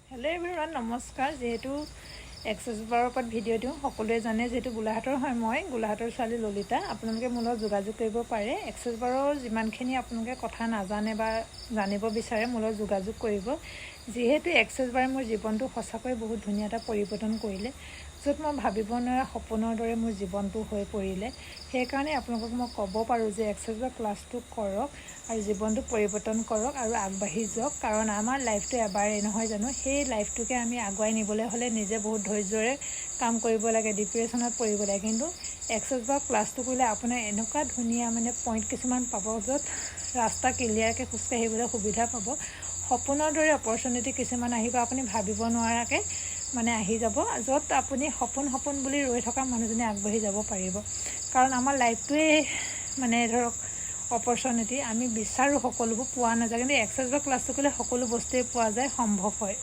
Hello' everyone, নমস্কাৰ। যিহেতু access বাৰৰ ওপৰত ভিডিঅ' দিওঁ, সকলোৱে জানে যিহেতু গোলাঘাটৰ হয়, মই গোলাঘাটৰ ছোৱালী ললিতা। আপোনালোকে মোৰ লগত যোগাযোগ কৰিব পাৰে। এক্সেছ বাৰৰ যিমানখিনি আপোনালোকে কথা নাজানে বা জানিব বিচাৰে মোৰ লগত যোগাযোগ কৰিব। যিহেতু এক্সেছ বাৰে মোৰ জীৱনটো সঁচাকৈ বহুত ধুনীয়া এটা পৰিৱৰ্তন কৰিলে, য'ত মই ভাবিব নোৱাৰা সপোনৰ দৰে মোৰ জীৱনটো হৈ পৰিলে। সেইকাৰণে আপোনালোকক মই ক'ব পাৰোঁ যে এক্সেছ বাৰ ক্লাছটো কৰক আৰু জীৱনটো পৰিৱৰ্তন কৰক আৰু আগবাঢ়ি যাওক। কাৰণ আমাৰ লাইফটো এবাৰেই নহয় জানো, সেই লাইফটোকে আমি আগুৱাই নিবলৈ হ'লে নিজে বহুত ধৈৰ্যৰে কাম কৰিব লাগে, ডিপ্ৰেশ্যনত পৰিব লাগে। কিন্তু এক্সেছ বাৰ ক্লাছটো কৰিলে আপোনাৰ এনেকুৱা ধুনীয়া পইণ্ট কিছুমান পাব, য'ত ৰাস্তা ক্লিয়াৰকৈ খোজকাঢ়িবলৈ সুবিধা পাব। সপোনৰ দৰে অপৰচুনিটি কিছুমান আহিব, আপুনি ভাবিব নোৱাৰাকৈ আহি যাব, য'ত আপুনি সপোন বুলি ৰৈ থকা মানুহজনে আগবাঢ়ি যাব পাৰিব। কাৰণ আমাৰ লাইফটোৱেই ধৰক অপৰচুনিটি, আমি বিচাৰোঁ সকলোবোৰ পোৱা নাযায়, কিন্তু এক্সেছ বাৰ ক্লাছটো কৰিলে সকলো বস্তুৱেই পোৱা যায়, সম্ভৱ হয়।